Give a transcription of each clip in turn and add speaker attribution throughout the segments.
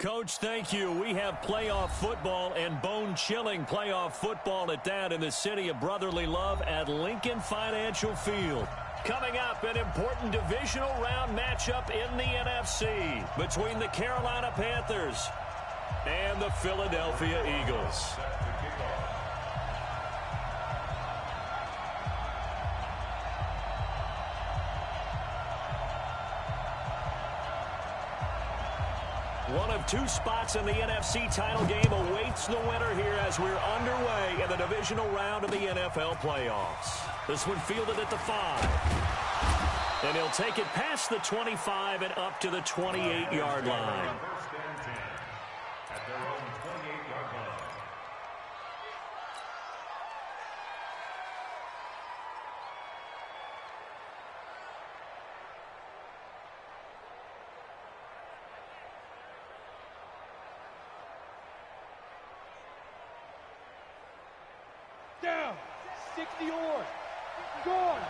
Speaker 1: Coach, thank you. We have playoff football and bone-chilling playoff football at that in the city of brotherly love at Lincoln Financial Field. Coming up, an important divisional round matchup in the NFC between the Carolina Panthers and the Philadelphia Eagles. One of two spots in the NFC title game awaits the winner here as we're underway in the divisional round of the NFL playoffs. This one fielded at the 5. And he'll take it past the 25 and up to the 28-yard line.
Speaker 2: Down, 60 yards. Gone.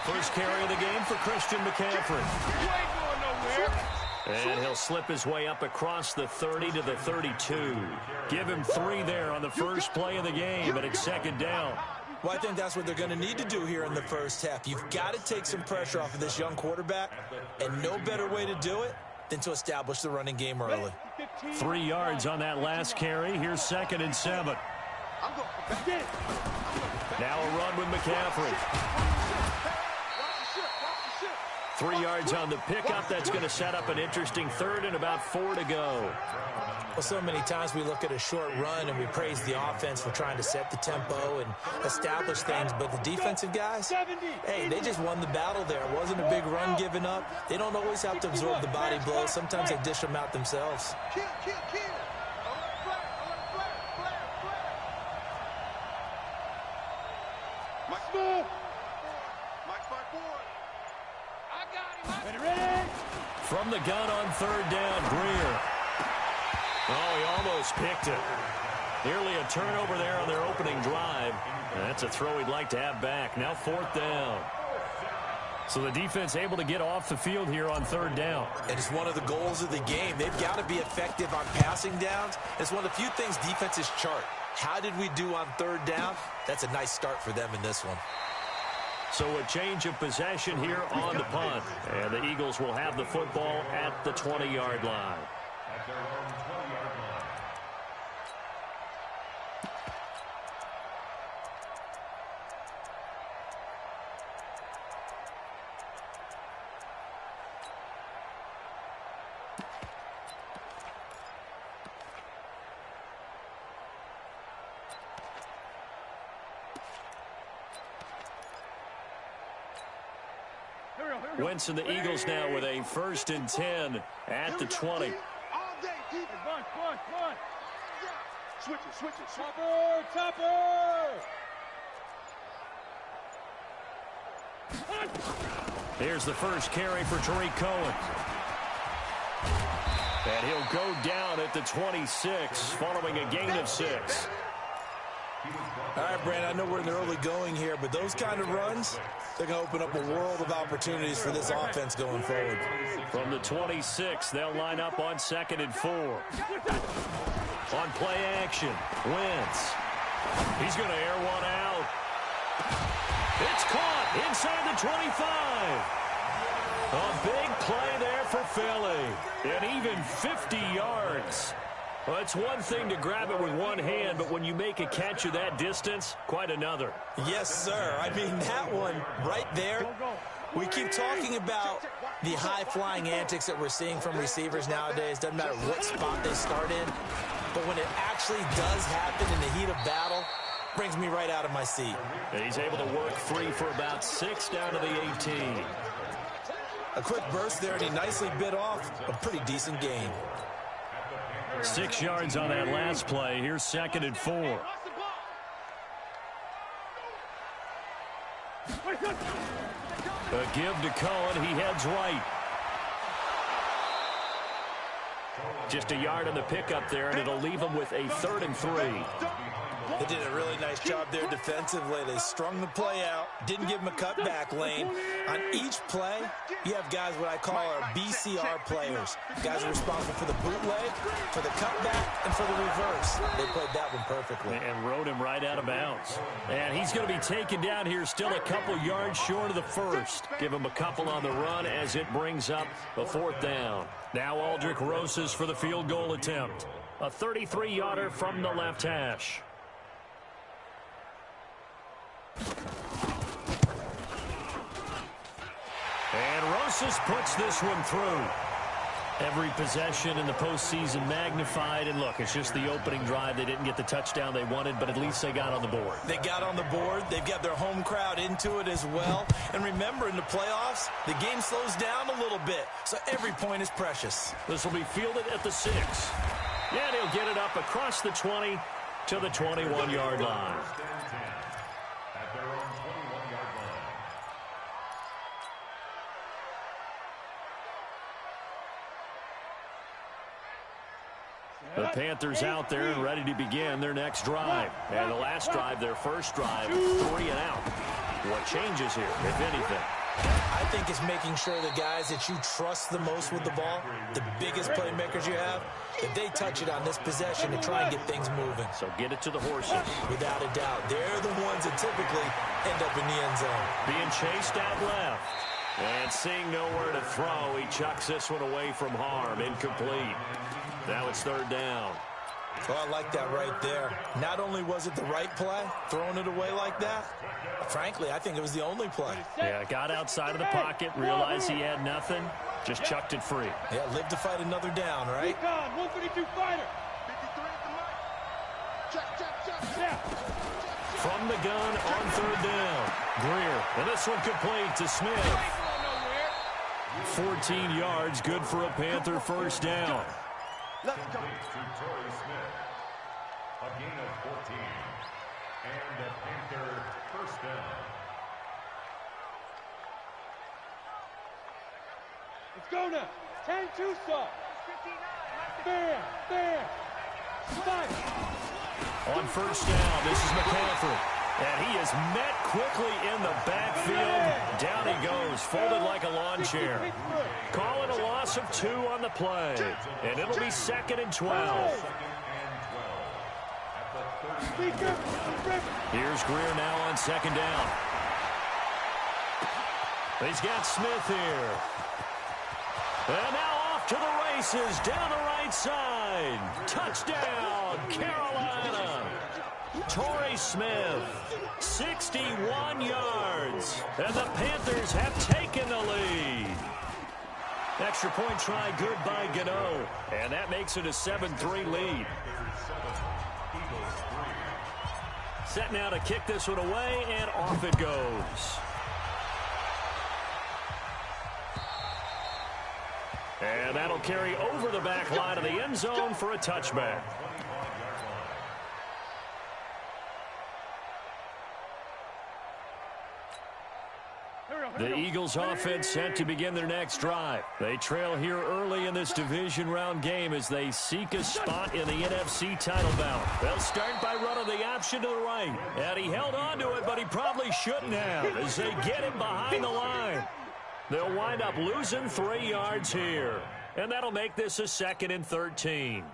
Speaker 1: First carry of the game for Christian McCaffrey.
Speaker 2: You ain't going nowhere.
Speaker 1: And he'll slip his way up across the 30 to the 32. Give him 3 there on the first play of the game, but it's second down.
Speaker 3: Well, I think that's what they're going to need to do here in the first half. You've got to take some pressure off of this young quarterback, and no better way to do it than to establish the running game early.
Speaker 1: 3 yards on that last carry. Here's 2nd and 7. Now a run with McCaffrey. 3 yards on the pickup. That's going to set up an interesting 3rd and about 4 to go.
Speaker 3: Well, so many times we look at a short run and we praise the offense for trying to set the tempo and establish things, but the defensive guys, hey, they just won the battle there. It wasn't a big run given up. They don't always have to absorb the body blows. Sometimes they dish them out themselves.
Speaker 1: From the gun on 3rd down, Greer. Oh, he almost picked it. Nearly a turnover there on their opening drive. That's a throw he'd like to have back. Now 4th down. So the defense able to get off the field here on 3rd down.
Speaker 3: And it's one of the goals of the game. They've got to be effective on passing downs. It's one of the few things defenses chart. How did we do on 3rd down? That's a nice start for them in this one.
Speaker 1: So a change of possession here on the punt. And the Eagles will have the football at the 20-yard line. Wentz and the Eagles now with a 1st and 10 at the 20.
Speaker 2: All day, keep it. Run. Switch it. Topper.
Speaker 1: Here's the first carry for Tariq Cohen. And he'll go down at the 26 following a gain of 6.
Speaker 3: All right, Brandon, I know we're in the early going here, but those kind of runs, they're going to open up a world of opportunities for this offense going forward.
Speaker 1: From the 26, they'll line up on 2nd and 4. On play action, Wentz. He's going to air one out. It's caught inside the 25. A big play there for Philly. And even 50 yards. Well, it's one thing to grab it with one hand, but when you make a catch of that distance, quite another.
Speaker 3: Yes, sir. I mean, that one right there, we keep talking about the high-flying antics that we're seeing from receivers nowadays. Doesn't matter what spot they start in, but when it actually does happen in the heat of battle, brings me right out of my seat.
Speaker 1: And he's able to work free for about 6 down to the 18.
Speaker 3: A quick burst there, and he nicely bit off a pretty decent gain.
Speaker 1: 6 yards on that last play. Here's 2nd and 4. A give to Cohen. He heads right. Just a yard on the pickup there, and it'll leave him with a 3rd and 3.
Speaker 3: They did a really nice job there defensively. They strung the play out, didn't give him a cutback lane. On each play, you have guys what I call our BCR players. Guys are responsible for the bootleg, for the cutback, and for the reverse. They played that one perfectly.
Speaker 1: And rode him right out of bounds. And he's going to be taken down here, still a couple yards short of the first. Give him a couple on the run as it brings up a 4th down. Now Aldrich Rosas for the field goal attempt. A 33-yarder from the left hash. And Rosas puts this one through. Every possession in the postseason magnified. And look, it's just the opening drive. They didn't get the touchdown they wanted, but at least they got on the board.
Speaker 3: They got on the board. They've got their home crowd into it as well. And remember, in the playoffs, the game slows down a little bit. So every point is precious.
Speaker 1: This will be fielded at the 6. Yeah, he'll get it up across the 20 to the 21-yard line. The Panthers out there and ready to begin their next drive. And the last drive, their first drive, 3 and out. What changes here, if anything?
Speaker 3: I think it's making sure the guys that you trust the most with the ball, the biggest playmakers you have, that they touch it on this possession to try and get things moving.
Speaker 1: So get it to the horses.
Speaker 3: Without a doubt. They're the ones that typically end up in the end zone.
Speaker 1: Being chased out left. And seeing nowhere to throw, he chucks this one away from harm. Incomplete. Now it's 3rd down.
Speaker 3: Oh, I like that right there. Not only was it the right play, throwing it away like that, frankly, I think it was the only play.
Speaker 1: Yeah, got outside of the pocket, realized he had nothing, just chucked it free.
Speaker 3: Yeah, live to fight another down, right?
Speaker 2: 152 fighter.
Speaker 1: From the gun on 3rd down. Greer, and this one complete to Smith. 14 yards, good for a Panther first down.
Speaker 2: Let's go.
Speaker 4: Torrey Smith, a gain of 14, and a Panther first down.
Speaker 2: Let's go now. 10-2 stop. Bam, bam. Fight.
Speaker 1: On first down, this is McCaffrey. And he is met quickly in the backfield. Down he goes, folded like a lawn chair. Call it a loss of 2 on the play. And it'll be 2nd and 12. Here's Greer now on 2nd down. He's got Smith here. And now off to the races down the right side. Touchdown, Carolina. Torrey Smith, 61 yards. And the Panthers have taken the lead. Extra point try good by Gano. And that makes it a 7-3 lead. Set now to kick this one away, and off it goes. And that'll carry over the back line of the end zone for a touchback. The Eagles offense set to begin their next drive. They trail here early in this division round game as they seek a spot in the NFC title bout. They'll start by running the option to the right. And he held on to it, but he probably shouldn't have as they get him behind the line. They'll wind up losing 3 yards here. And that'll make this a 2nd and 13.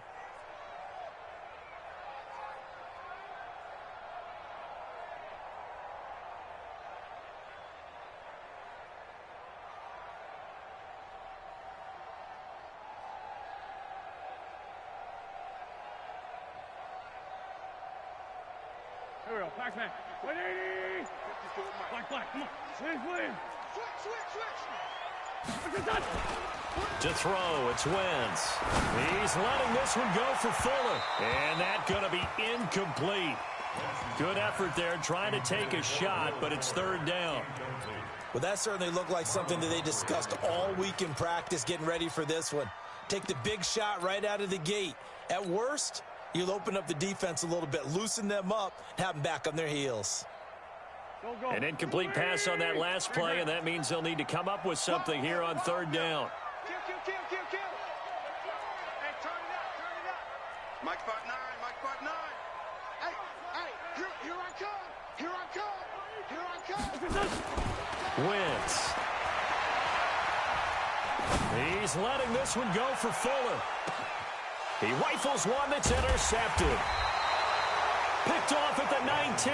Speaker 2: Here we go. Pac-Man. 180. Black, come on. Switch.
Speaker 1: To throw, it's Wentz. He's letting this one go for Fuller. And that's going to be incomplete. Good effort there, trying to take a shot, but it's 3rd down.
Speaker 3: Well, that certainly looked like something that they discussed all week in practice getting ready for this one. Take the big shot right out of the gate. At worst, you'll open up the defense a little bit, loosen them up, and have them back on their heels.
Speaker 1: An incomplete pass on that last play, and that means they'll need to come up with something here on 3rd down.
Speaker 2: Kill. Hey, turn it up. Mike 5'9", Mike 5'9".
Speaker 5: Here I come. Here I come. Here I come.
Speaker 1: Wentz. He's letting this one go for Fuller. He rifles one that's intercepted. Picked off at the 19.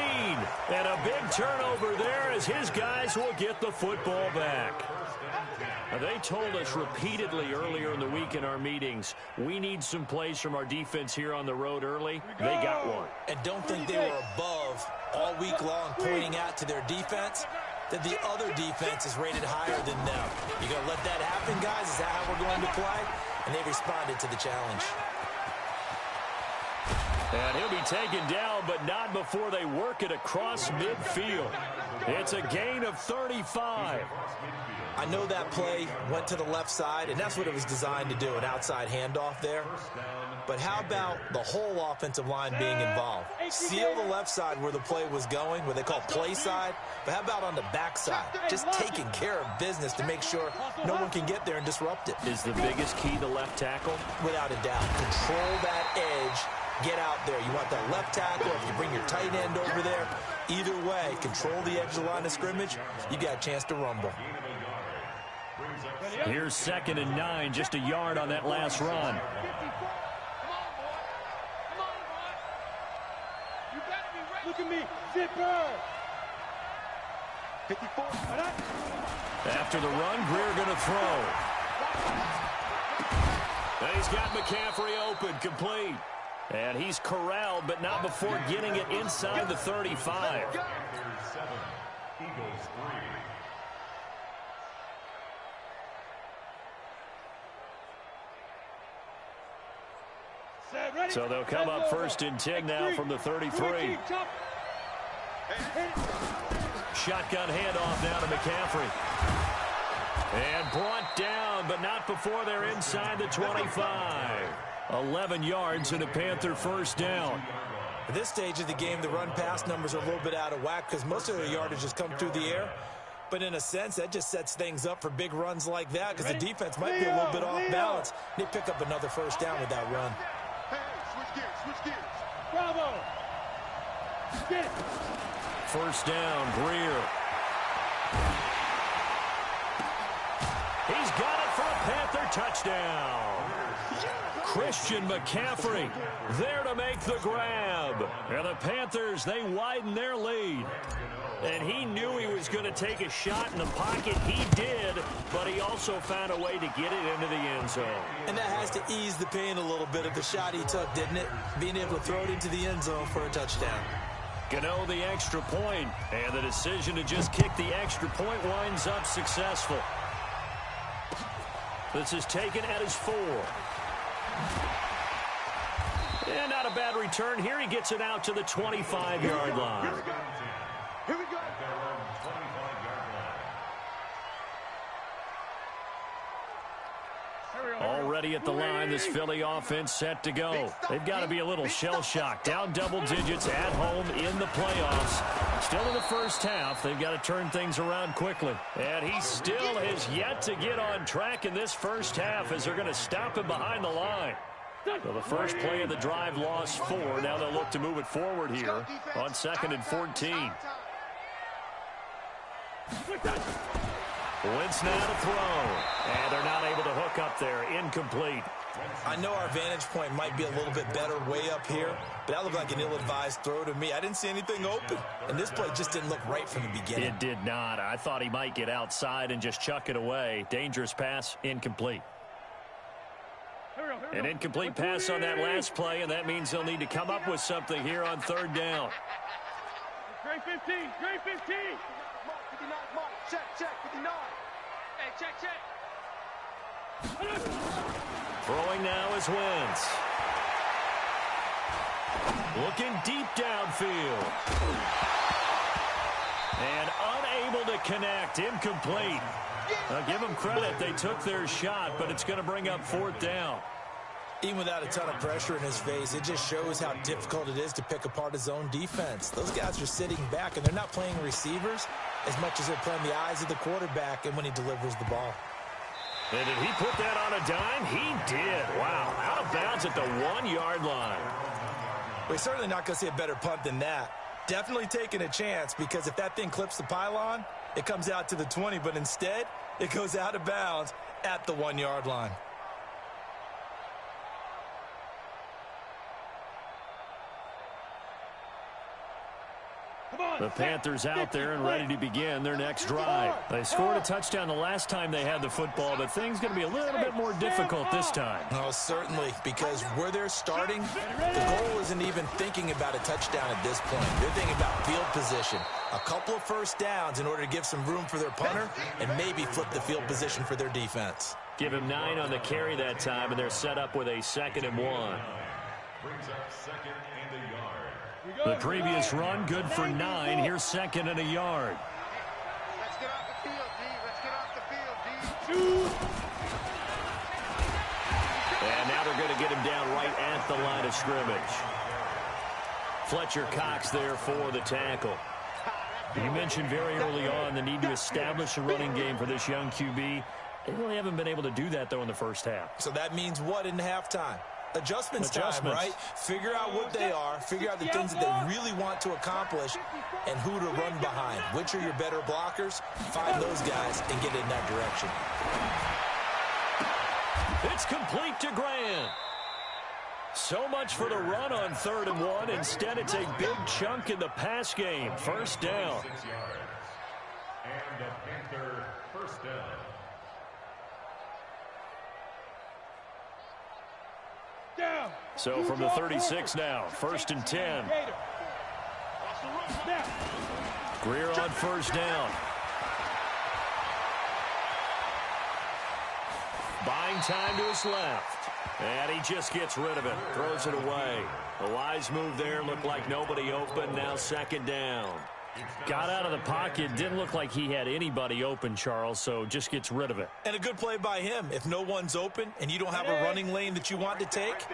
Speaker 1: And a big turnover there as his guys will get the football back. Now, they told us repeatedly earlier in the week in our meetings, we need some plays from our defense here on the road early. They got one.
Speaker 3: And don't think they were above all week long pointing out to their defense that the other defense is rated higher than them. You going to let that happen, guys? Is that how we're going to play? And they responded to the challenge.
Speaker 1: And he'll be taken down, but not before they work it across midfield. It's a gain of 35.
Speaker 3: I know that play went to the left side, and that's what it was designed to do, an outside handoff there. But how about the whole offensive line being involved? Seal the left side where the play was going, what they call play side, but how about on the back side? Just taking care of business to make sure no one can get there and disrupt it.
Speaker 1: Is the biggest key the left tackle?
Speaker 3: Without a doubt. Control that edge. Get out there. You want that left tackle, if you bring your tight end over there, either way, control the edge of the line of scrimmage, you got a chance to rumble.
Speaker 1: Here's 2nd and 9, just a yard on that last run.
Speaker 2: Look at me, zipper.
Speaker 5: 54.
Speaker 1: After the run, Greer going to throw. And he's got McCaffrey open, complete. And he's corralled, but not before getting it inside the 35.
Speaker 4: Eagles 3.
Speaker 1: So they'll come up 1st and 10 now from the 33. Shotgun handoff now to McCaffrey. And brought down, but not before they're inside the 25. 11 yards and a Panther 1st down.
Speaker 3: At this stage of the game, the run-pass numbers are a little bit out of whack because most of their yardage has come through the air. But in a sense, that just sets things up for big runs like that because the defense might be a little bit off balance. They pick up another 1st down with that run.
Speaker 5: Hey, switch gears.
Speaker 2: Bravo. Get it.
Speaker 1: 1st down, Greer. He's got it for a Panther touchdown. Christian McCaffrey there to make the grab. And the Panthers, they widen their lead. And he knew he was going to take a shot in the pocket. He did, but he also found a way to get it into the end zone.
Speaker 3: And that has to ease the pain a little bit of the shot he took, didn't it? Being able to throw it into the end zone for a touchdown.
Speaker 1: Gano the extra point, and the decision to just kick the extra point winds up successful. This is taken at his 4. And not a bad return here. He gets it out to the 25-yard line.
Speaker 5: Here we go.
Speaker 1: Already at the line, this Philly offense set to go. They've got to be a little shell-shocked. Down double digits at home in the playoffs. Still in the 1st half. They've got to turn things around quickly. And he still has yet to get on track in this 1st half as they're going to stop him behind the line. So the first play of the drive lost 4. Now they'll look to move it forward here on 2nd and 14. Wentz now to throw. And they're not able to hook up there. Incomplete.
Speaker 3: I know our vantage point might be a little bit better way up here, but that looked like an ill-advised throw to me. I didn't see anything open. And this play just didn't look right from the beginning.
Speaker 1: It did not. I thought he might get outside and just chuck it away. Dangerous pass, incomplete. An incomplete pass on that last play, and that means they'll need to come up with something here on 3rd down.
Speaker 2: Great 15. Great 15.
Speaker 5: 59, Mark. Check. 59. Hey, check.
Speaker 1: Throwing now is Wentz. Looking deep downfield. And unable to connect. Incomplete. Now give them credit. They took their shot, but it's going to bring up 4th down.
Speaker 3: Even without a ton of pressure in his face, it just shows how difficult it is to pick apart his own defense. Those guys are sitting back, and they're not playing receivers as much as they're playing the eyes of the quarterback and when he delivers the ball.
Speaker 1: And did he put that on a dime? He did. Wow. Out of bounds at the 1-yard line.
Speaker 3: We're certainly not going to see a better punt than that. Definitely taking a chance, because if that thing clips the pylon, it comes out to the 20, but instead, it goes out of bounds at the 1-yard line.
Speaker 1: The Panthers out there and ready to begin their next drive. They scored a touchdown the last time they had the football, but things going to be a little bit more difficult this time.
Speaker 3: Oh, certainly, because where they're starting, the goal isn't even thinking about a touchdown at this point. They're thinking about field position, a couple of first downs in order to give some room for their punter and maybe flip the field position for their defense.
Speaker 1: Give him 9 on the carry that time, and they're set up with a 2nd and 1.
Speaker 4: Brings up 2nd and a yard.
Speaker 1: The previous run, good for 9. Here's 2nd and a yard.
Speaker 5: Let's get off the field, D. Let's get off the field, D.
Speaker 1: And now they're going to get him down right at the line of scrimmage. Fletcher Cox there for the tackle. You mentioned very early on the need to establish a running game for this young QB. They really haven't been able to do that, though, in the first half.
Speaker 3: So that means what in halftime? Adjustments time, right? Figure out what they are, figure out the things that they really want to accomplish, and who to run behind. Which are your better blockers? Find those guys and get in that direction.
Speaker 1: It's complete to Grant. So much for the run on 3rd and 1. Instead, it's a big chunk in the pass game. First down.
Speaker 4: 6 yards. And a Panther first down.
Speaker 1: So from the 36 now, 1st and 10. Greer on 1st down. Buying time to his left. And he just gets rid of it. Throws it away. A wise move there. Looked like nobody open. Now 2nd down. Got out of the pocket. Didn't look like he had anybody open, Charles, so just gets rid of it.
Speaker 3: And a good play by him. If no one's open and you don't have a running lane that you want to take,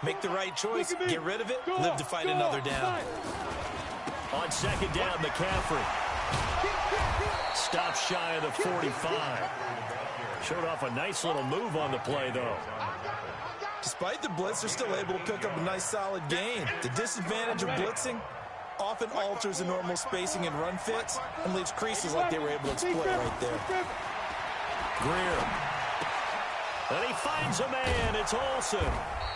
Speaker 3: make the right choice. Get rid of it. Live to fight another down.
Speaker 1: On 2nd down, McCaffrey. Stops shy of the 45. Showed off a nice little move on the play, though.
Speaker 3: Despite the blitz, they're still able to pick up a nice, solid gain. The disadvantage of blitzing often alters the normal spacing and run fits and leaves creases like they were able to exploit right there.
Speaker 1: Greer. And he finds a man. It's Olsen.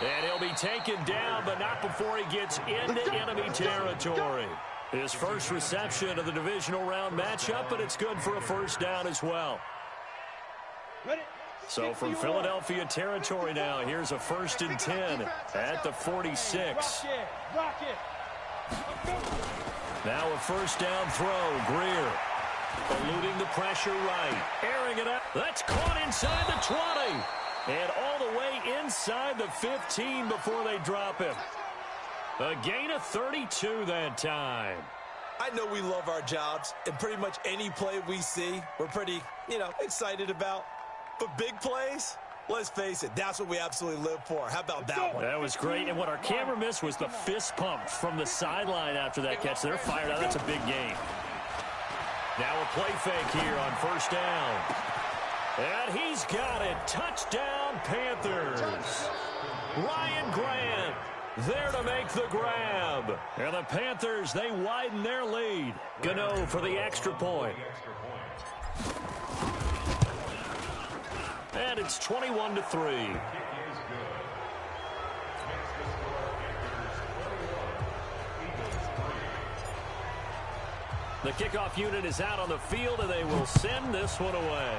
Speaker 1: And he'll be taken down, but not before he gets into enemy territory. His first reception of the divisional round matchup, but it's good for a first down as well. So from Philadelphia territory now, here's a 1st and 10 at the 46. Now a 1st down throw. Greer eluding the pressure right. Airing it up. That's caught inside the 20. And all the way inside the 15 before they drop him. A gain of 32 that time.
Speaker 3: I know we love our jobs, and pretty much any play we see, we're pretty, excited about. But big plays, let's face it, that's what we absolutely live for. How about that one?
Speaker 1: That was great, and what our camera missed was the fist pump from the sideline after that catch. They're fired out. That's a big gain. Now a play fake here on 1st down. And he's got it. Touchdown, Panthers. Ryan Grant there to make the grab. And the Panthers, they widen their lead. Gano for the extra point. And it's 21-3. The kickoff unit is out on the field, and they will send this one away.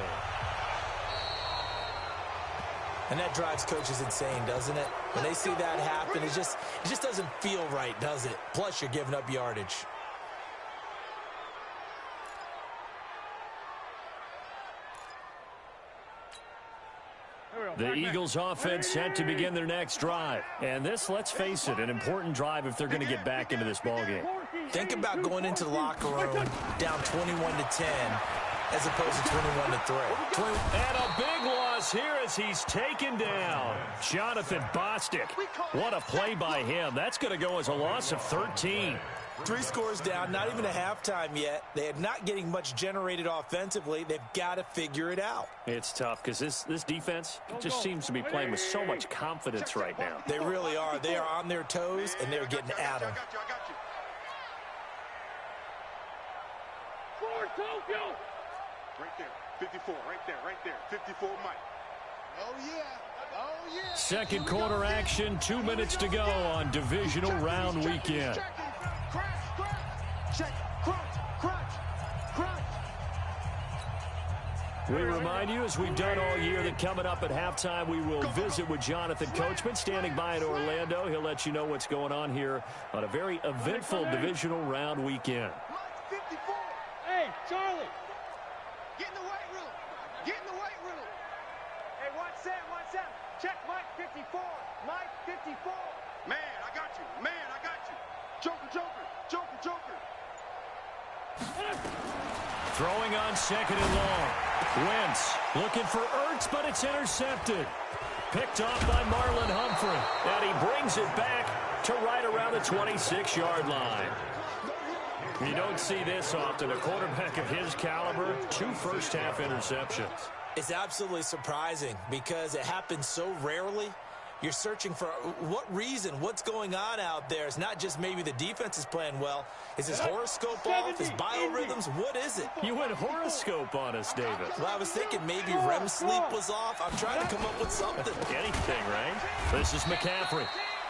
Speaker 3: And that drives coaches insane, doesn't it? When they see that happen, it just doesn't feel right, does it? Plus, you're giving up yardage.
Speaker 1: The Eagles offense set to begin their next drive. And this, let's face it, an important drive if they're going to get back into this ballgame.
Speaker 3: Think about going into the locker room down 21-10 as opposed to 21-3.
Speaker 1: And a big one loss here as he's taken down. Jonathan Bostic. What a play by him. That's going to go as a loss of 13.
Speaker 3: 3 scores down, not even a halftime yet. They're not getting much generated offensively. They've got to figure it out.
Speaker 1: It's tough because this defense just seems to be playing with so much confidence right now.
Speaker 3: They really are. They are on their toes, and they're getting at them.
Speaker 5: Right there, 54, right there, 54 Mike. Oh, yeah. Oh, yeah.
Speaker 1: Second quarter action, 2 minutes to go on divisional round weekend. We remind you, as we've done all year, that coming up at halftime, we will visit with Jonathan Coachman, standing by in Orlando. He'll let you know what's going on here on a very eventful divisional round weekend.
Speaker 2: Hey, Charlie.
Speaker 5: Get in the weight room. Get in the weight room. Hey, watch Sam. Check Mike 54. Mike 54. Man, I got you. Joker.
Speaker 1: Throwing on second and long. Wentz looking for Ertz, but it's intercepted. Picked off by Marlon Humphrey. And he brings it back to right around the 26-yard line. You don't see this often. A quarterback of his caliber, 2 first-half interceptions.
Speaker 3: It's absolutely surprising because it happens so rarely. You're searching for what reason, what's going on out there. It's not just maybe the defense is playing well. Is his horoscope off? His biorhythms? What is it?
Speaker 1: You went horoscope on us, David.
Speaker 3: Well, I was thinking maybe REM sleep was off. I'm trying to come up with something.
Speaker 1: Anything, right? This is McCaffrey.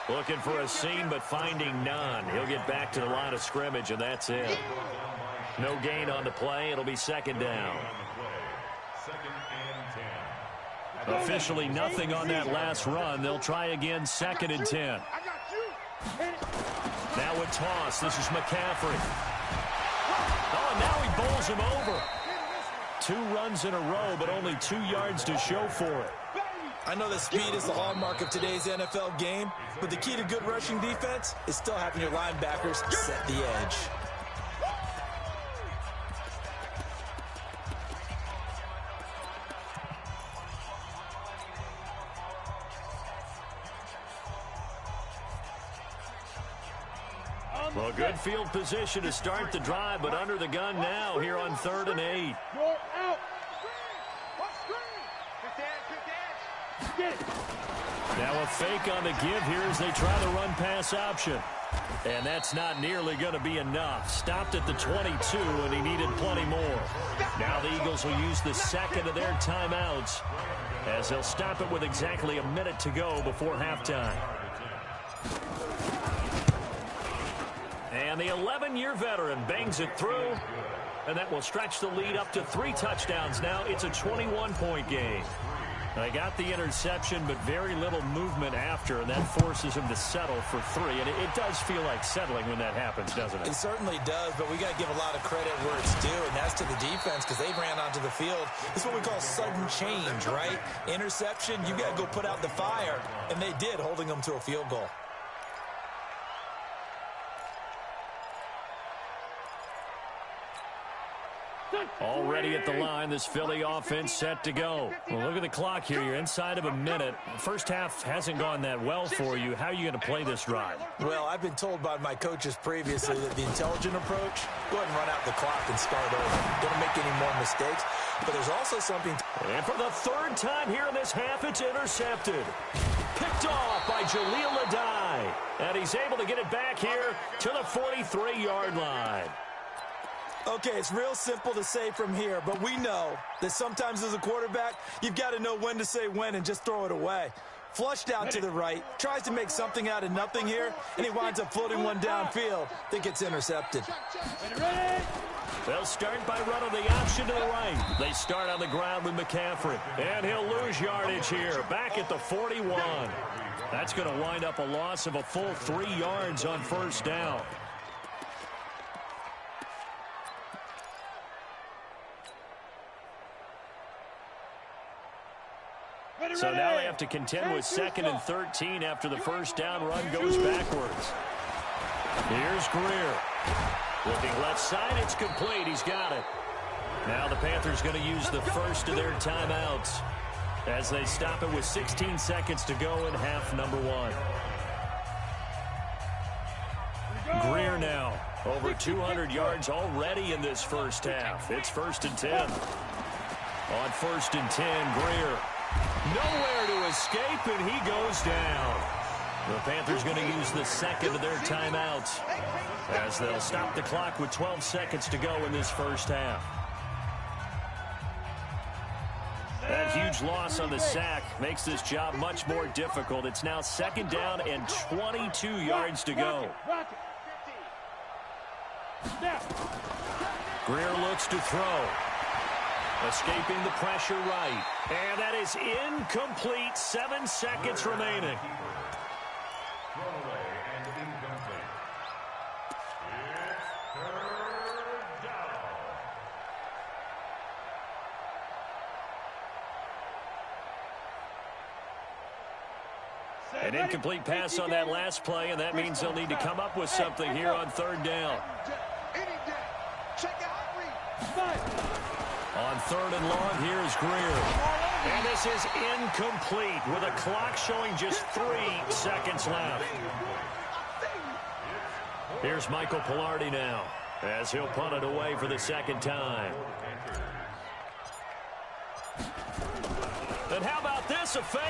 Speaker 1: Looking for a seam, but finding none. He'll get back to the line of scrimmage, and that's it. No gain on the play. It'll be second down. Officially nothing on that last run. They'll try again, second and 10. Now a toss. This is McCaffrey. Oh, and now he bowls him over. 2 runs in a row, but only 2 yards to show for it.
Speaker 3: I know that speed is the hallmark of today's NFL game, but the key to good rushing defense is still having your linebackers set the edge.
Speaker 1: Well, good field position to start the drive, but under the gun now here on 3rd and 8. Now a fake on the give here as they try the run-pass option. And that's not nearly going to be enough. Stopped at the 22, and he needed plenty more. Now the Eagles will use the second of their timeouts as they'll stop it with exactly a minute to go before halftime. And the 11-year veteran bangs it through, and that will stretch the lead up to 3 touchdowns now. It's a 21-point game. They got the interception, but very little movement after, and that forces him to settle for 3. And it does feel like settling when that happens, doesn't it?
Speaker 3: It certainly does, but we got to give a lot of credit where it's due, and that's to the defense because they ran onto the field. It's what we call sudden change, right? Interception, you got to go put out the fire, and they did, holding them to a field goal.
Speaker 1: Already at the line, this Philly offense set to go. Well, look at the clock here. You're inside of a minute. First half hasn't gone that well for you. How are you going to play this drive?
Speaker 3: Well, I've been told by my coaches previously that the intelligent approach, go ahead and run out the clock and start over. Don't make any more mistakes. But there's also something.
Speaker 1: And for the 3rd time here in this half, it's intercepted. Picked off by Jaleel Adai. And he's able to get it back here to the 43-yard line.
Speaker 3: Okay, it's real simple to say from here, but we know that sometimes as a quarterback, you've got to know when to say when and just throw it away. Flushed out to the right, tries to make something out of nothing here, and he winds up floating one downfield that gets intercepted.
Speaker 1: They'll start by running the option to the right. They start on the ground with McCaffrey, and he'll lose yardage here, back at the 41. That's going to wind up a loss of a full 3 yards on first down. So now they have to contend with 2nd and 13 after the first down run goes backwards. Here's Greer. Looking left side, it's complete. He's got it. Now the Panthers going to use the first of their timeouts. as they stop it with 16 seconds to go in half number one. Greer now, over 200 yards already in this first half. It's 1st and 10. On 1st and 10, Greer. Nowhere to escape, and he goes down. The Panthers going to use the second of their timeouts as they'll stop the clock with 12 seconds to go in this first half. That huge loss on the sack makes this job much more difficult. It's now 2nd down and 22 yards to go. Greer looks to throw. Escaping the pressure right. And that is incomplete. 7 seconds remaining. An incomplete pass on that last play, and that means they'll need to come up with something here on 3rd down. On 3rd and long, here's Greer. And this is incomplete with a clock showing just 3 seconds left. Here's Michael Pilardi now as he'll punt it away for the 2nd time. And how about this, a fake?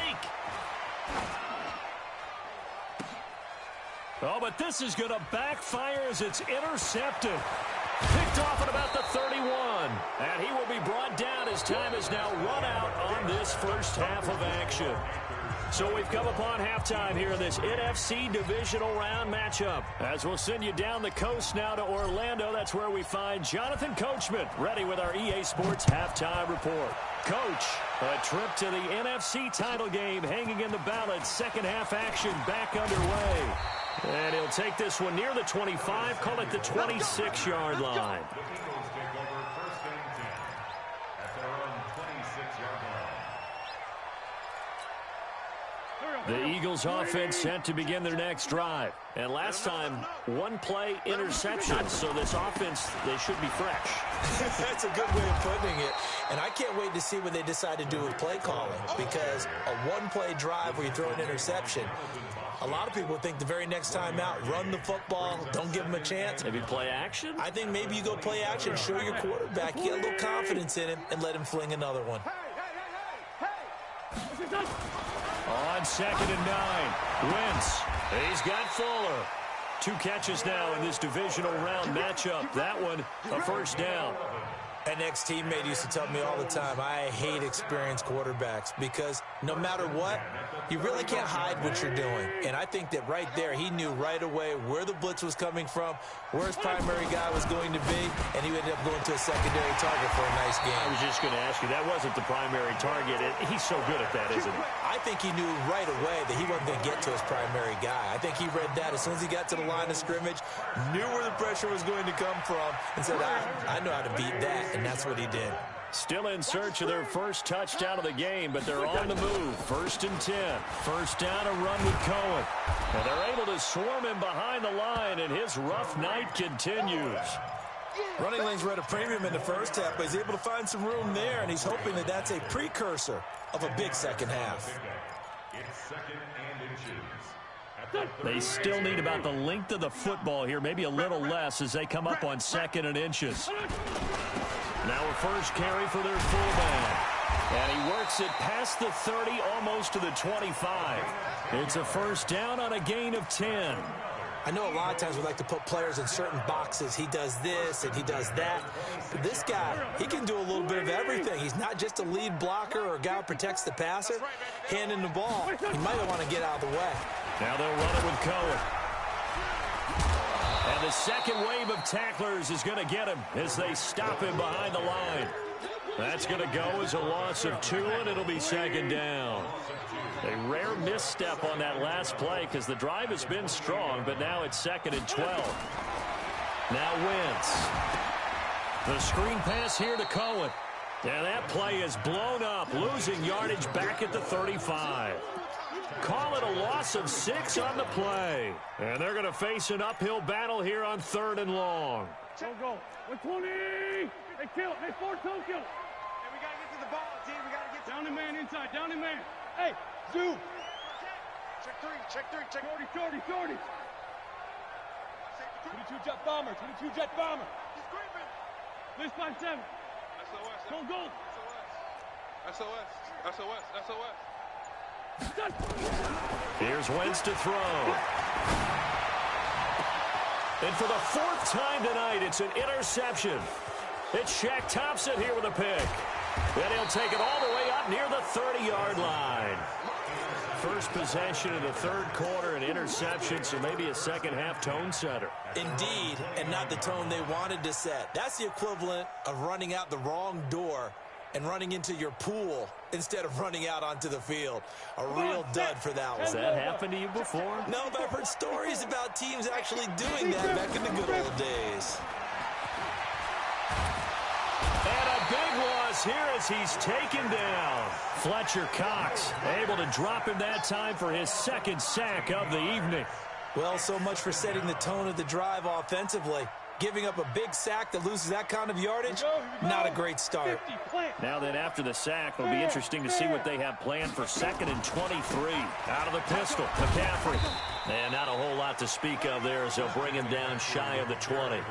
Speaker 1: Oh, but this is going to backfire as it's intercepted. Picked off at about the 31. And he will be brought down as time is now run out on this first half of action. So we've come upon halftime here in this NFC divisional round matchup. As we'll send you down the coast now to Orlando, that's where we find Jonathan Coachman ready with our EA Sports halftime report. Coach, a trip to the NFC title game hanging in the balance. Second half action back underway. And he'll take this one near the 25, call it the 26-yard line. The Eagles offense set to begin their next drive. And last time, 1-play interception. So this offense, they should be fresh.
Speaker 3: That's a good way of putting it. And I can't wait to see what they decide to do with play calling. Because a 1-play drive where you throw an interception, a lot of people think the very next time out, run the football, don't give them a chance.
Speaker 1: Maybe play action?
Speaker 3: I think maybe you go play action, show your quarterback, you get a little confidence in him, and let him fling another one.
Speaker 1: On 2nd and 9, Wentz. He's got Fuller. 2 catches now in this divisional round matchup. That one, a first down.
Speaker 3: An ex-teammate used to tell me all the time, I hate experienced quarterbacks because no matter what, you really can't hide what you're doing. And I think that right there, he knew right away where the blitz was coming from, where his primary guy was going to be, and he ended up going to a secondary target for a nice game.
Speaker 1: I was just going to ask you, that wasn't the primary target. He's so good at that, isn't he?
Speaker 3: I think he knew right away that he wasn't going to get to his primary guy. I think he read that as soon as he got to the line of scrimmage, knew where the pressure was going to come from, and said, I know how to beat that. And that's what he did.
Speaker 1: Still in search of their first touchdown of the game, but they're on the move. 1st and 10. First down, a run with Cohen. And they're able to swarm him behind the line, and his rough night continues.
Speaker 3: Running lanes were at a premium in the first half, but he's able to find some room there, and he's hoping that that's a precursor of a big second half.
Speaker 1: They still need about the length of the football here, maybe a little less as they come up on 2nd and inches. Now a first carry for their fullback. And he works it past the 30, almost to the 25. It's a first down on a gain of 10.
Speaker 3: I know a lot of times we like to put players in certain boxes. He does this and he does that. But this guy, he can do a little bit of everything. He's not just a lead blocker or a guy who protects the passer. Handing the ball, he might want to get out of the way.
Speaker 1: Now they'll run it with Cohen. And the second wave of tacklers is going to get him as they stop him behind the line. That's going to go as a loss of 2, and it'll be 2nd down. A rare misstep on that last play because the drive has been strong, but now it's 2nd and 12. Now Wentz. The screen pass here to Cohen. And that play is blown up, losing yardage back at the 35. Call it a loss of 6 on the play. And they're going to face an uphill battle here on 3rd and long.
Speaker 2: Go. 120. Hey, kill it. Hey, 4-2, kill it.
Speaker 5: Hey, we got to get to the ball, team. We got to get
Speaker 2: Down the man inside, down the man. Hey, zoom.
Speaker 5: Check three, check three, check
Speaker 2: 40. 22 jet bomber, 22 jet bomber.
Speaker 5: He's creeping.
Speaker 2: This 5-7.
Speaker 5: SOS.
Speaker 2: Go.
Speaker 5: SOS.
Speaker 1: Here's Wentz to throw. And for the fourth time tonight, it's an interception. It's Shaq Thompson here with a pick. And he'll take it all the way up near the 30-yard line. First possession of the third quarter, an interception, so maybe a second-half tone setter.
Speaker 3: Indeed, and not the tone they wanted to set. That's the equivalent of running out the wrong door and running into your pool instead of running out onto the field. A real dud for that one.
Speaker 1: Has that happened to you before?
Speaker 3: No, but I've heard stories about teams actually doing that back in the good old days.
Speaker 1: And a big loss here as he's taken down. Fletcher Cox able to drop him that time for his second sack of the evening.
Speaker 3: Well, so much for setting the tone of the drive offensively. Giving up a big sack that loses that kind of yardage, not a great start.
Speaker 1: Now then, after the sack, it'll be interesting to see what they have planned for 2nd and 23. Out of the pistol, McCaffrey. And not a whole lot to speak of there as they'll bring him down shy of the 20.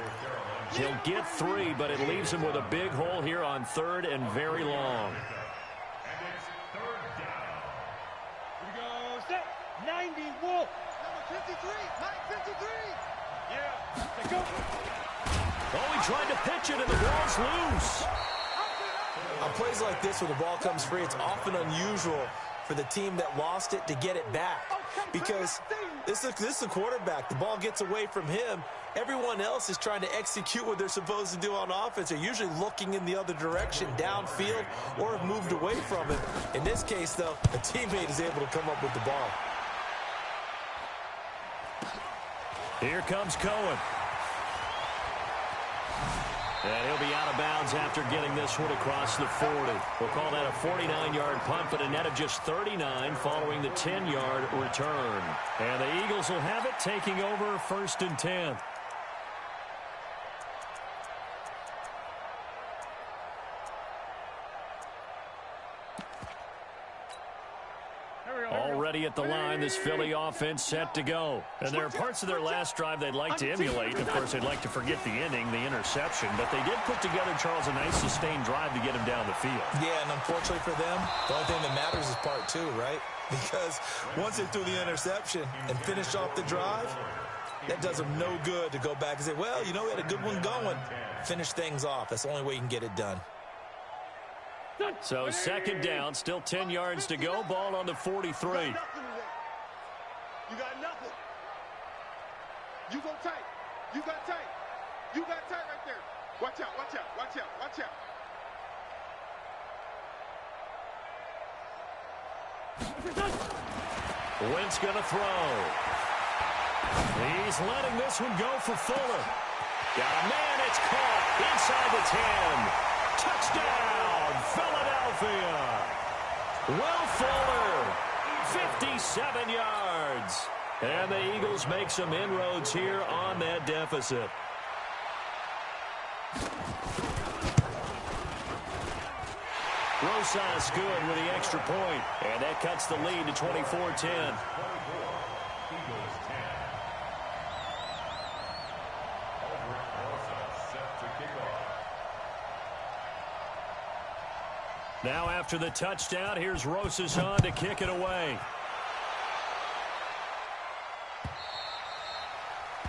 Speaker 1: He'll get 3, but it leaves him with a big hole here on 3rd and very long.
Speaker 4: And it's 3rd down.
Speaker 2: Here we go, set. 90, Wolf.
Speaker 5: Number 53, Mike 53.
Speaker 2: Yeah, let's go.
Speaker 1: Oh, he tried to pitch it, and the ball's loose.
Speaker 3: On plays like this where the ball comes free, it's often unusual for the team that lost it to get it back. Because this is a quarterback. The ball gets away from him. Everyone else is trying to execute what they're supposed to do on offense. They're usually looking in the other direction, downfield, or have moved away from it. In this case, though, a teammate is able to come up with the ball.
Speaker 1: Here comes Cohen. And he'll be out of bounds after getting this one across the 40. We'll call that a 49-yard punt, but a net of just 39 following the 10-yard return. And the Eagles will have it, taking over 1st and 10. Already at the line, this Philly offense set to go. And there are parts of their last drive they'd like to emulate. Of course, they'd like to forget the inning, the interception. But they did put together, Charles, a nice sustained drive to get him down the field.
Speaker 3: Yeah, and unfortunately for them, the only thing that matters is part 2, right? Because once they threw the interception and finished off the drive, that does them no good to go back and say, well, you know, we had a good one going. Finish things off. That's the only way you can get it done.
Speaker 1: So 2nd down, still 10 yards to go. Ball on the 43.
Speaker 5: You got nothing. You go tight. You got tight. You got tight right there. Watch out, watch out, watch out, watch out.
Speaker 1: Wentz going to throw. He's letting this one go for Fuller. Got a man, it's caught inside the 10. Touchdown, Philadelphia. Will Fuller, 57 yards. And the Eagles make some inroads here on that deficit. Rosas good with the extra point. And that cuts the lead to 24-10. Now after the touchdown, here's Rosas on to kick it away.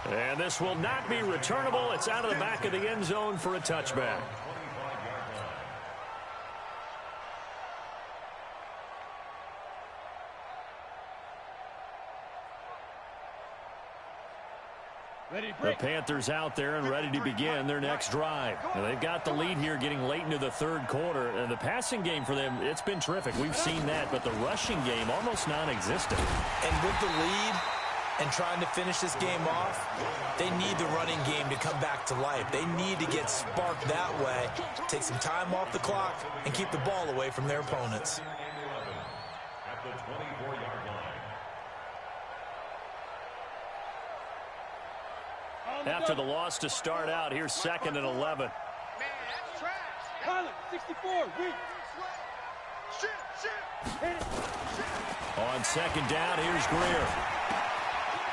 Speaker 1: And this will not be returnable. It's out of the back of the end zone for a touchback. The Panthers out there and ready to begin their next drive. Now, they've got the lead here getting late into the 3rd quarter. And the passing game for them, it's been terrific. We've seen that, but the rushing game almost non-existent.
Speaker 3: And with the lead and trying to finish this game off, they need the running game to come back to life. They need to get sparked that way, take some time off the clock, and keep the ball away from their opponents.
Speaker 4: At the 24-yard line.
Speaker 1: After the loss to start out, here's 2nd and 11.
Speaker 5: Man, that's trash.
Speaker 2: Pilot, 64, weak.
Speaker 1: On second down, here's Greer.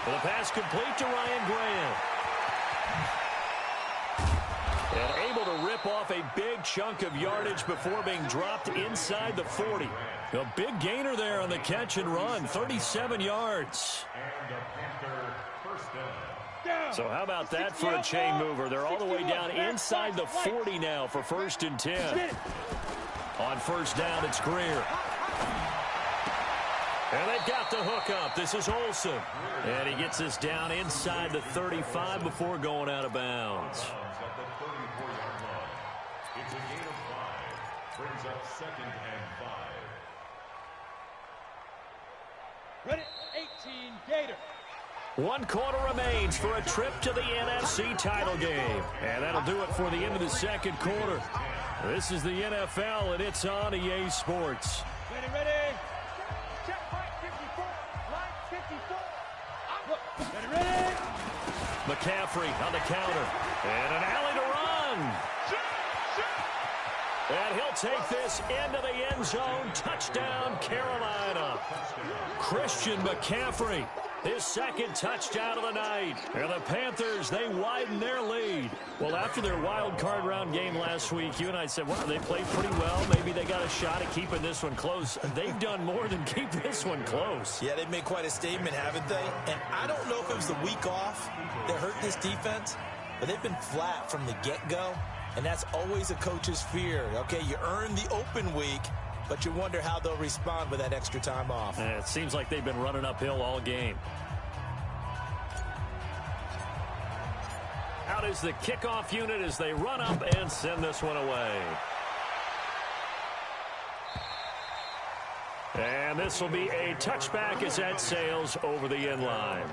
Speaker 1: The pass complete to Ryan Graham. And able to rip off a big chunk of yardage before being dropped inside the 40. A big gainer there on the catch and run, 37 yards. So how about that for a chain mover? They're all the way down inside the 40 now for 1st and 10. On first down, it's Greer. And they've got the hook up. This is Olsen. And he gets us down inside the 35 before going out of bounds.
Speaker 4: It's a gain of 5. Brings up 2nd and 5.
Speaker 2: Ready, 18, Gator.
Speaker 1: 1 quarter remains for a trip to the NFC title game. And that'll do it for the end of the 2nd quarter. This is the NFL, and it's on EA Sports.
Speaker 2: Ready.
Speaker 5: Check Mike 54. Mike 54.
Speaker 2: Ready.
Speaker 1: McCaffrey on the counter. And an alley to run. And he'll take this into the end zone. Touchdown, Carolina. Christian McCaffrey, his 2nd touchdown of the night. And the Panthers, they widen their lead. Well, after their wild card round game last week, you and I said, wow, they played pretty well. Maybe they got a shot at keeping this one close. They've done more than keep this one close.
Speaker 3: Yeah, they've made quite a statement, haven't they? And I don't know if it was the week off that hurt this defense, but they've been flat from the get-go. And that's always a coach's fear. Okay, you earn the open week, but you wonder how they'll respond with that extra time off.
Speaker 1: It seems like they've been running uphill all game. Out is the kickoff unit as they run up and send this one away. And this will be a touchback as that sails over the end line.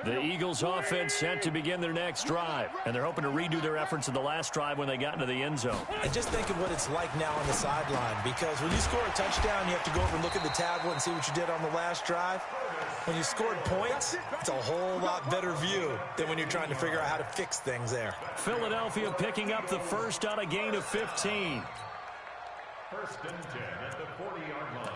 Speaker 1: The Eagles offense set to begin their next drive, and they're hoping to redo their efforts in the last drive when they got into the end zone.
Speaker 3: And just think of what it's like now on the sideline, because when you score a touchdown, you have to go over and look at the tablet and see what you did on the last drive. When you scored points, it's a whole lot better view than when you're trying to figure out how to fix things there.
Speaker 1: Philadelphia picking up the first on a gain of 15.
Speaker 4: 1st and 10 at the 40-yard line.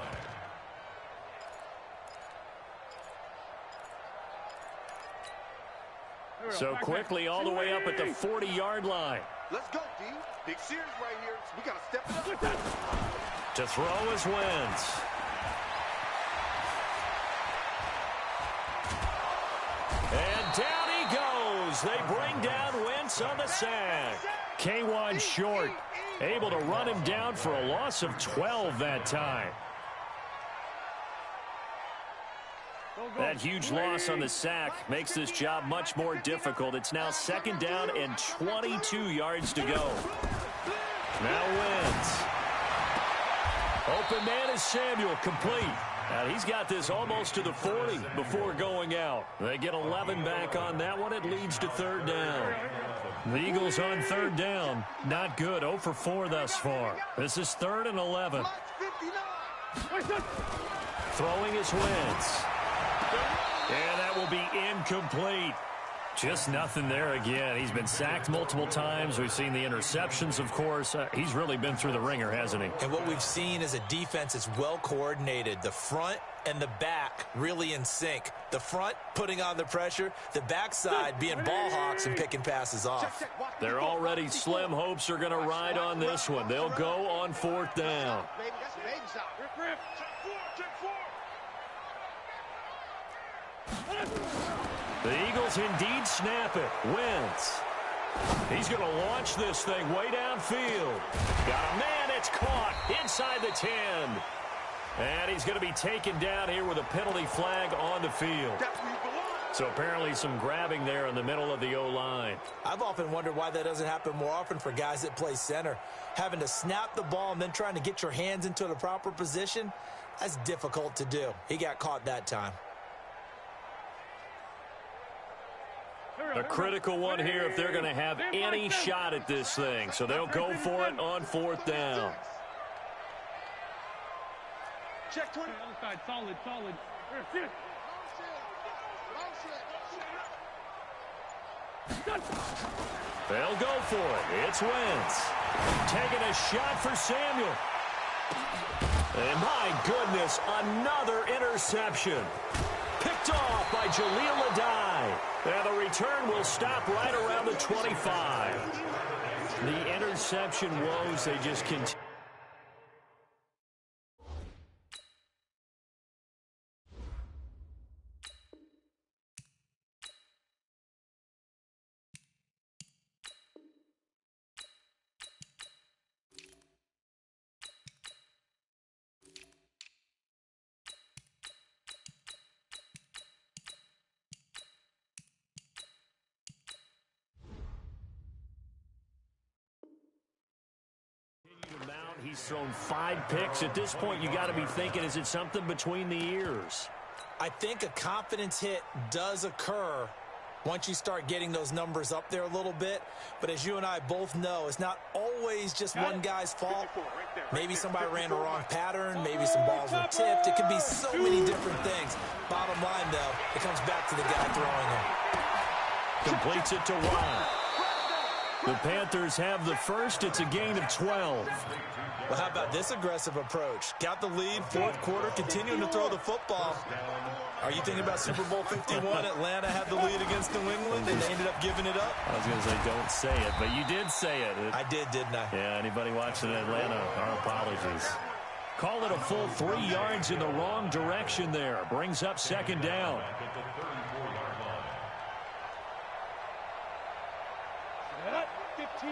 Speaker 1: So quickly all the way up at the 40-yard line.
Speaker 5: Let's go, D. Big series right here. We got to step it up.
Speaker 1: To throw is Wentz. And down he goes. They bring down Wentz on the sack. K1 short. Able to run him down for a loss of 12 that time. That huge loss on the sack makes this job much more difficult. It's now 2nd down and 22 yards to go. Now Wentz. Open man is Samuel, complete. Now he's got this almost to the 40 before going out. They get 11 back on that one. It leads to 3rd down. The Eagles on 3rd down. Not good. 0 for 4 thus far. This is 3rd and 11. Throwing is Wentz. And that will be incomplete. Just nothing there again. He's been sacked multiple times. We've seen the interceptions, of course. He's really been through the ringer, hasn't he?
Speaker 3: And what we've seen is a defense that's well coordinated. The front and the back really in sync. The front putting on the pressure. The backside being ball hawks and picking passes off.
Speaker 1: They're already slim hopes are going to ride on this one. They'll go on 4th down. The Eagles indeed snap it. Wentz. He's going to launch this thing way downfield. Got a man. It's caught inside the 10. And he's going to be taken down here with a penalty flag on the field. So apparently some grabbing there in the middle of the O-line.
Speaker 3: I've often wondered why that doesn't happen more often for guys that play center. Having to snap the ball and then trying to get your hands into the proper position, that's difficult to do. He got caught that time.
Speaker 1: A critical one here if they're going to have any shot at this thing. So they'll go for it on 4th down.
Speaker 2: Check 20. Other side, solid.
Speaker 1: They'll go for it. It's Wentz. Taking a shot for Samuel. And my goodness, another interception. Picked off by Jaleel Adai. And the return will stop right around the 25. The interception woes, they just continue. He's thrown 5 picks. At this point, you got to be thinking, is it something between the ears?
Speaker 3: I think a confidence hit does occur once you start getting those numbers up there a little bit. But as you and I both know, it's not always just one guy's fault. Maybe somebody ran a wrong pattern. Maybe some balls were tipped. It could be so many different things. Bottom line, though, it comes back to the guy throwing them.
Speaker 1: Completes it to Watt. The Panthers have the first. It's a gain of 12.
Speaker 3: Well, how about this aggressive approach? Got the lead, fourth quarter, continuing to throw the football. Are you thinking about Super Bowl 51? Atlanta had the lead against New England, and they ended up giving it up?
Speaker 1: I was going to say, don't say it, but you did say it.
Speaker 3: I did, didn't I?
Speaker 1: Yeah, anybody watching Atlanta, our apologies. Call it a full 3 yards in the wrong direction there. Brings up second down.
Speaker 2: Set. 15,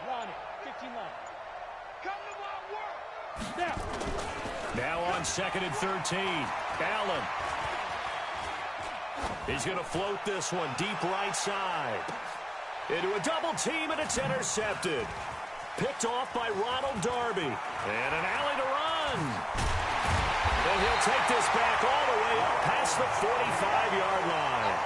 Speaker 2: Ronnie. 15 line. Come to my work. Now.
Speaker 1: Now on second and 13. Allen. He's going to float this one deep right side. Into a double team, and it's intercepted. Picked off by Ronald Darby. And an alley to run. And he'll take this back all the way up past the 45-yard line.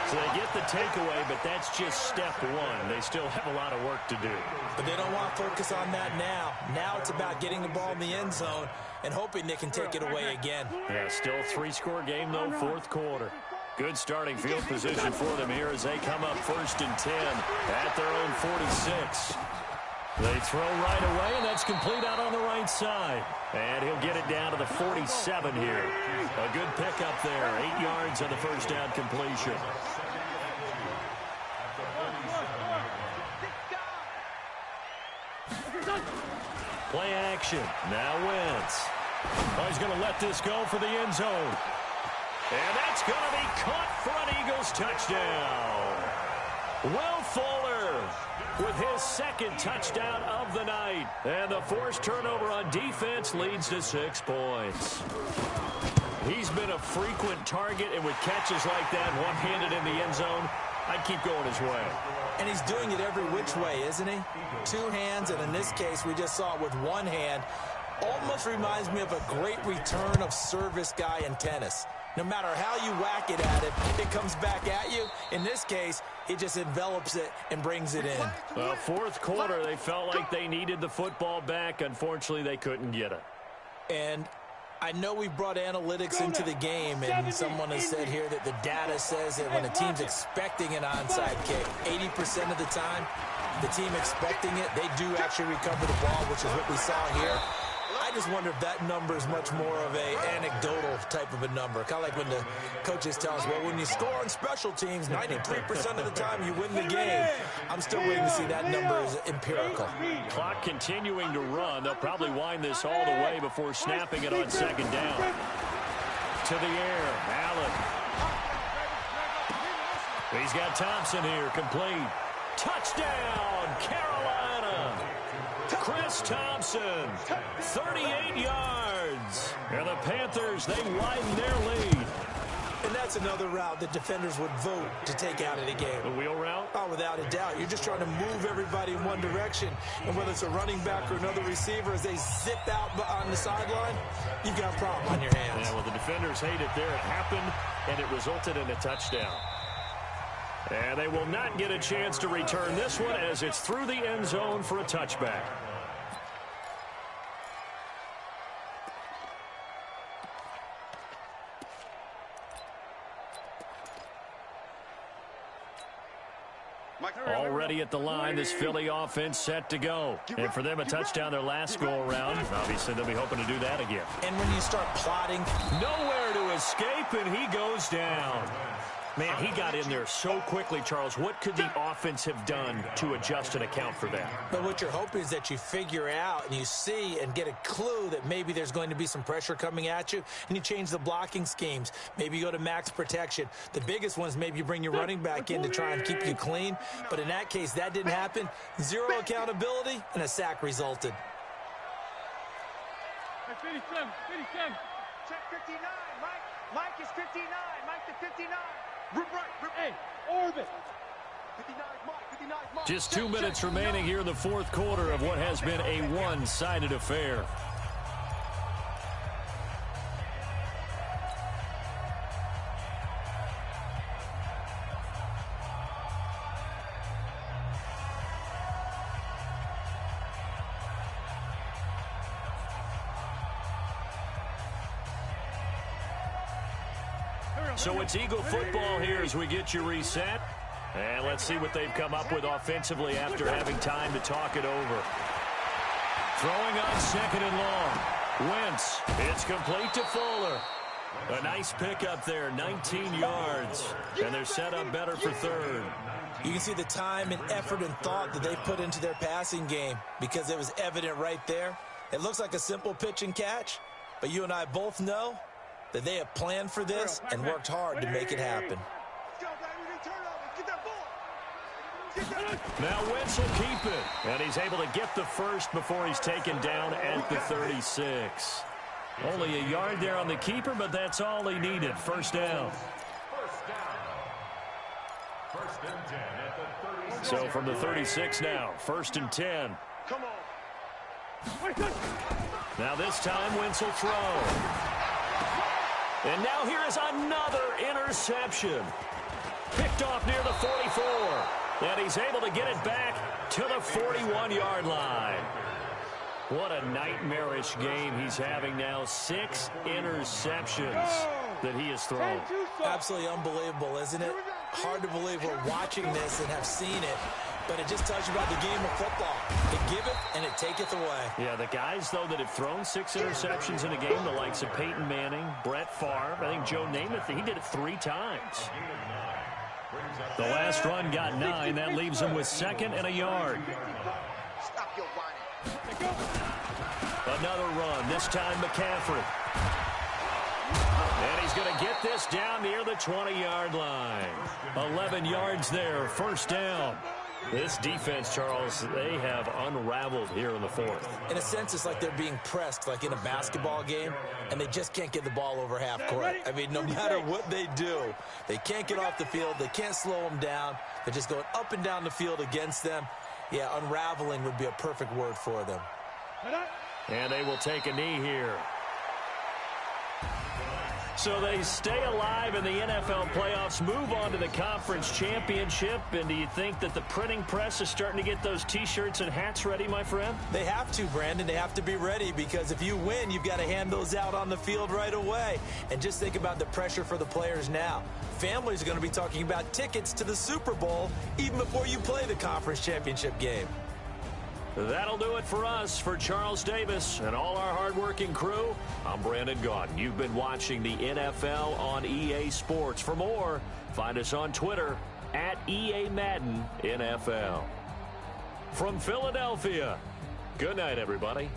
Speaker 1: So they get the takeaway, but that's just step one. They still have a lot of work to do.
Speaker 3: But they don't want to focus on that now. Now it's about getting the ball in the end zone and hoping they can take it away again.
Speaker 1: Yeah, still 3-score game, though, fourth quarter. Good starting field position for them here as they come up first and 10 at their own 46. They throw right away, and that's complete out on the right side. And he'll get it down to the 47 here. A good pickup there. 8 yards on the first down completion. Play action. Now Wentz. Oh, he's going to let this go for the end zone. And that's going to be caught for an Eagles touchdown. Will Fuller with his second touchdown of the night. And the forced turnover on defense leads to 6 points. He's been a frequent target, and with catches like that, one-handed in the end zone, I'd keep going his way.
Speaker 3: And he's doing it every which way, isn't he? 2 hands, and in this case, we just saw it with 1 hand. Almost reminds me of a great return of service guy in tennis. No matter how you whack it at it, it comes back at you. In this case, he just envelops it and brings it in.
Speaker 1: Well, fourth quarter, they felt like they needed the football back. Unfortunately, they couldn't get it.
Speaker 3: And I know we brought analytics into the game, and someone has said here that the data says that when a team's expecting an onside kick, 80% of the time, the team expecting it, they do actually recover the ball, which is what we saw here. I just wonder if that number is much more of a anecdotal type of a number. Kind of like when the coaches tell us, well, when you score on special teams, 93% of the time you win the game. I'm still waiting to see that number is empirical.
Speaker 1: Clock continuing to run. They'll probably wind this all the way before snapping it on second down. To the air, Allen. He's got Thompson here, complete. Touchdown, Carolina. Chris Thompson, 38 yards. And the Panthers, they widen their lead.
Speaker 3: And that's another route that defenders would vote to take out of the game.
Speaker 1: The wheel route?
Speaker 3: Oh, without a doubt. You're just trying to move everybody in one direction. And whether it's a running back or another receiver, as they zip out on the sideline, you've got a problem on your hands.
Speaker 1: Yeah, well, the defenders hate it there. It happened, and it resulted in a touchdown. And they will not get a chance to return this one as it's through the end zone for a touchback. Already at the line, this Philly offense set to go. And for them, a touchdown their last go-around. Obviously, they'll be hoping to do that again.
Speaker 3: And when you start plotting,
Speaker 1: nowhere to escape, and he goes down. Man, he got in there so quickly, Charles. What could the offense have done to adjust and account for that?
Speaker 3: But what you're hoping is that you figure out and you see and get a clue that maybe there's going to be some pressure coming at you, and you change the blocking schemes. Maybe you go to max protection. The biggest one is maybe you bring your running back in to try and keep you clean. But in that case, that didn't happen. Zero accountability, and a sack resulted.
Speaker 2: 57, 57.
Speaker 5: Check 59, Mike. Mike is 59. Mike to 59. Rip right, rip.
Speaker 2: Hey, orbit.
Speaker 5: 59 Mike, 59 Mike.
Speaker 1: Just 2 minutes remaining here in the fourth quarter of what has been a one-sided affair. So it's Eagle football here as we get you reset. And let's see what they've come up with offensively after having time to talk it over. Throwing on second and long. Wentz. It's complete to Fuller. A nice pickup there, 19 yards. And they're set up better for third.
Speaker 3: You can see the time and effort and thought that they put into their passing game because it was evident right there. It looks like a simple pitch and catch, but you and I both know that they have planned for this and worked hard to make it happen.
Speaker 1: Now Wentz will keep it, and he's able to get the first before he's taken down at the 36. Only a yard there on the keeper, but that's all he needed. First down.
Speaker 4: First and 10 at the 36.
Speaker 1: So from the 36 now, first and 10.
Speaker 5: Come on.
Speaker 1: Now this time Wentz will throw. And now here is another interception. Picked off near the 44. And he's able to get it back to the 41-yard line. What a nightmarish game he's having now. 6 interceptions that he has thrown.
Speaker 3: Absolutely unbelievable, isn't it? Hard to believe we're watching this and have seen it. But it just tells you about the game of football. It giveth and it taketh away.
Speaker 1: Yeah, the guys, though, that have thrown 6 interceptions in a game, the likes of Peyton Manning, Brett Favre, I think Joe Namath, he did it 3 times. The last run got 9. That leaves him with second and a yard.
Speaker 5: Stop your whining.
Speaker 1: Another run, this time McCaffrey. And he's going to get this down near the 20-yard line. 11 yards there, first down. This defense, Charles, they have unraveled here in the fourth.
Speaker 3: In a sense, it's like they're being pressed, like in a basketball game, and they just can't get the ball over half court. I mean, no matter what they do, they can't get off the field. They can't slow them down. They're just going up and down the field against them. Yeah, unraveling would be a perfect word for them.
Speaker 1: And they will take a knee here. So they stay alive in the NFL playoffs, move on to the conference championship. And do you think that the printing press is starting to get those T-shirts and hats ready, my friend?
Speaker 3: They have to, Brandon. They have to be ready because if you win, you've got to hand those out on the field right away. And just think about the pressure for the players now. Families are going to be talking about tickets to the Super Bowl even before you play the conference championship game.
Speaker 1: That'll do it for us. For Charles Davis and all our hardworking crew, I'm Brandon Gaudin. You've been watching the NFL on EA Sports. For more, find us on Twitter at EA Madden NFL. From Philadelphia, good night, everybody.